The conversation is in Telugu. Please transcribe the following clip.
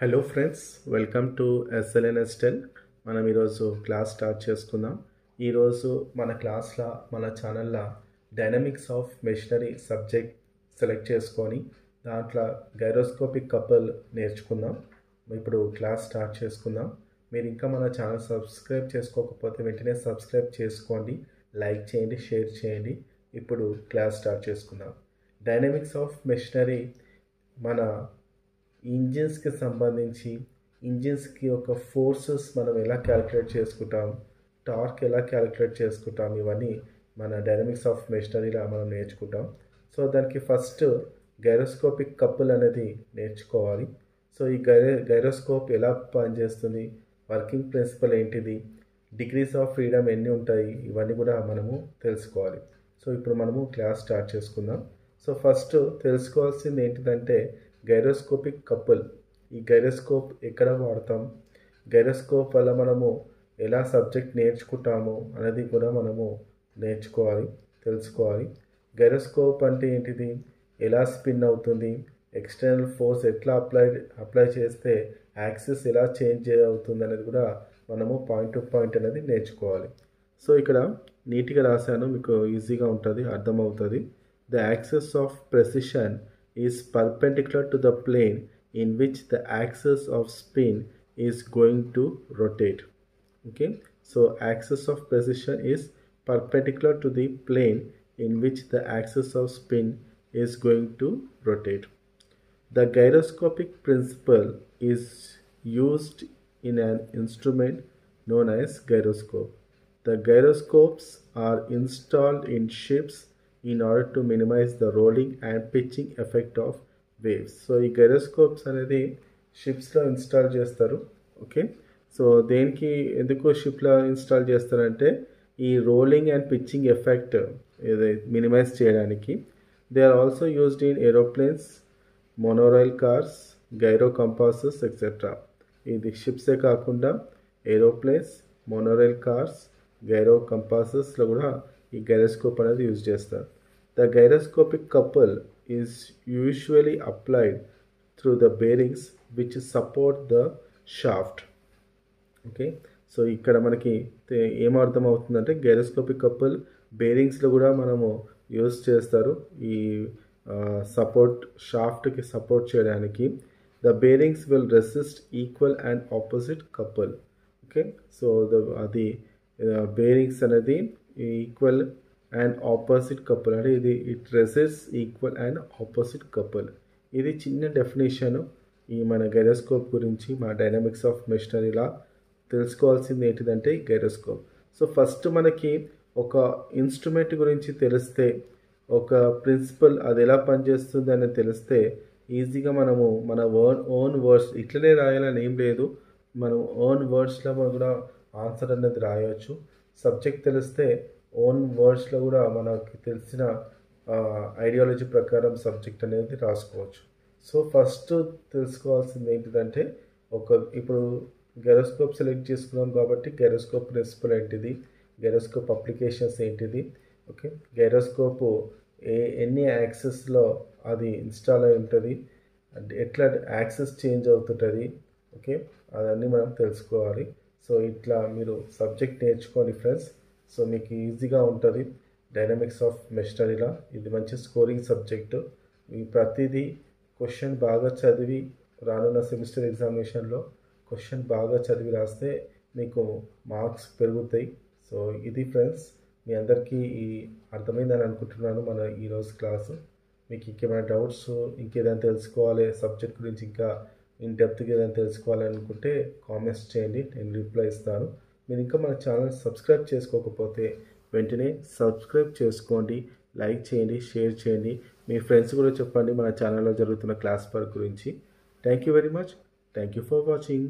Hello friends, welcome to SLNS10. మనం ఈరోజు క్లాస్ స్టార్ట్ చేసుకుందాం. ఈరోజు మన క్లాస్లో మన ఛానల్లో dynamics of machinery subject select చేసుకొని దాంట్లో గైరోస్కోపిక్ కపుల్ నేర్చుకుందాం. ఇప్పుడు క్లాస్ స్టార్ట్ చేసుకుందాం. మీరు ఇంకా మన ఛానల్ సబ్స్క్రైబ్ చేసుకోకపోతే వెంటనే సబ్స్క్రైబ్ చేసుకోండి, లైక్ చేయండి, షేర్ చేయండి. ఇప్పుడు క్లాస్ స్టార్ట్ చేసుకుందాం. డైనమిక్స్ ఆఫ్ మెషినరీ మన ఇంజిన్స్కి సంబంధించి ఇంజిన్స్కి ఒక ఫోర్సెస్ మనం ఎలా క్యాలిక్యులేట్ చేసుకుంటాం, టార్క్ ఎలా క్యాలిక్యులేట్ చేసుకుంటాం, ఇవన్నీ మన డైనమిక్స్ ఆఫ్ మెషినరీలో మనం నేర్చుకుంటాం. సో దానికి ఫస్ట్ గైరోస్కోపిక్ కపుల్ అనేది నేర్చుకోవాలి. సో ఈ గైరోస్కోప్ ఎలా పనిచేస్తుంది, వర్కింగ్ ప్రిన్సిపల్ ఏంటిది, డిగ్రీస్ ఆఫ్ ఫ్రీడమ్ ఎన్ని ఉంటాయి, ఇవన్నీ కూడా మనము తెలుసుకోవాలి. సో ఇప్పుడు మనము క్లాస్ స్టార్ట్ చేసుకుందాం. సో ఫస్ట్ తెలుసుకోవాల్సింది ఏంటిదంటే గైరోస్కోపిక్ కపుల్. ఈ గైరోస్కోప్ ఎక్కడ వాడతాం, గైరోస్కోప్ వల్ల మనము ఎలా సబ్జెక్ట్ నేర్చుకుంటాము అనేది కూడా మనము తెలుసుకోవాలి. గైరోస్కోప్ అంటే ఏంటిది, ఎలా స్పిన్ అవుతుంది, ఎక్స్టర్నల్ ఫోర్స్ ఎట్లా అప్లై చేస్తే యాక్సిస్ ఎలా చేంజ్ అవుతుంది అనేది కూడా మనము పాయింట్ టు పాయింట్ అనేది నేర్చుకోవాలి. సో ఇక్కడ నీట్గా రాశాను, మీకు ఈజీగా ఉంటుంది, అర్థమవుతుంది. The axis of precision is perpendicular to the plane in which the axis of spin is going to rotate. Okay, so axis of precision is perpendicular to the plane in which the axis of spin is going to rotate. The gyroscopic principle is used in an instrument known as gyroscope. The gyroscopes are installed in ships in order to minimize the rolling and pitching effect of waves. So ఈ గైరోస్కోప్స్ అనేది షిప్స్లో ఇన్స్టాల్ చేస్తారు. ఓకే, సో దేనికి ఎందుకు షిప్లో ఇన్స్టాల్ చేస్తారంటే ఈ rolling and pitching effect minimise చేయడానికి. They are also used in aeroplanes, monorail cars, gyro compasses etcetera. ఇది షిప్సే కాకుండా ఏరోప్లేన్స్, మోనోరైల్ కార్స్, గైరో కంపాసెస్లో కూడా ఈ గైరోస్కోప్ అనేది యూజ్ చేస్తారు. The gyroscopic couple is usually applied through the bearings which support the shaft. Okay, so ఇక్కడ మనకి ఏమర్థం అవుతుందంటే గైరోస్కోపిక్ కపుల్ బేరింగ్స్లో కూడా మనము యూజ్ చేస్తారు ఈ షాఫ్ట్కి సపోర్ట్ చేయడానికి. The bearings will resist equal and opposite couple. Okay, so అది బేరింగ్స్ అనేది ఈక్వల్ అండ్ ఆపోజిట్ కపుల్ అంటే it resists equal and opposite couple. ఇది చిన్న డెఫినేషన్ ఈ మన గైరోస్కోప్ గురించి. మన డైనమిక్స్ ఆఫ్ మెషినరీలా తెలుసుకోవాల్సింది ఏంటిదంటే గైరోస్కోప్. సో ఫస్ట్ మనకి ఒక ఇన్స్ట్రుమెంట్ గురించి తెలిస్తే, ఒక ప్రిన్సిపల్ అది ఎలా పనిచేస్తుంది అని తెలిస్తే ఈజీగా మనము మన ఓన్ వర్డ్స్ ఇట్లనే రాయాలని ఏం లేదు, మనం ఓన్ వర్డ్స్లో మనం కూడా ఆన్సర్ అనేది రాయవచ్చు. సబ్జెక్ట్ తెలిస్తే ఓన్ వర్డ్స్లో కూడా మనకి తెలిసిన ఐడియాలజీ ప్రకారం సబ్జెక్ట్ అనేది రాసుకోవచ్చు. సో ఫస్ట్ తెలుసుకోవాల్సింది ఏంటిదంటే ఇప్పుడు గైరోస్కోప్ సెలెక్ట్ చేసుకున్నాం కాబట్టి గైరోస్కోప్ ప్రిన్సిపల్ ఏంటిది, గైరోస్కోప్ అప్లికేషన్స్ ఏంటిది. ఓకే, గైరోస్కోప్ ఎన్ని యాక్సెస్లో అది ఇన్స్టాల్ అయి ఉంటుంది, ఎట్లా యాక్సెస్ చేంజ్ అవుతుంటుంది. ఓకే, అవన్నీ మనం తెలుసుకోవాలి. సో ఇట్లా మీరు సబ్జెక్ట్ నేర్చుకోండి ఫ్రెండ్స్. సో మీకు ఈజీగా ఉంటుంది డైనమిక్స్ ఆఫ్ మెషినరీలా. ఇది మంచి స్కోరింగ్ సబ్జెక్టు. మీ ప్రతిదీ క్వశ్చన్ బాగా చదివి రానున్న సెమిస్టర్ ఎగ్జామినేషన్లో క్వశ్చన్ బాగా చదివి రాస్తే మీకు మార్క్స్ పెరుగుతాయి. సో ఇది ఫ్రెండ్స్, మీ అందరికీ అర్థమైందని అనుకుంటున్నాను మన ఈరోజు క్లాసు. మీకు ఇంకేమైనా డౌట్స్, ఇంకేదైనా తెలుసుకోవాలి సబ్జెక్ట్ గురించి, ఇంకా ఇన్ డెప్త్గా ఏదైనా తెలుసుకోవాలనుకుంటే కామెంట్స్ చేయండి, నేను రిప్లై ఇస్తాను. మీరు ఇంకా మన ఛానల్ సబ్స్క్రైబ్ చేసుకోకపోతే వెంటనే సబ్స్క్రైబ్ చేసుకోండి, లైక్ చేయండి, షేర్ చేయండి. మీ ఫ్రెండ్స్ కూడా చెప్పండి మన ఛానల్లో జరుగుతున్న క్లాస్ వర్క్ గురించి. Thank you very much. Thank you for watching.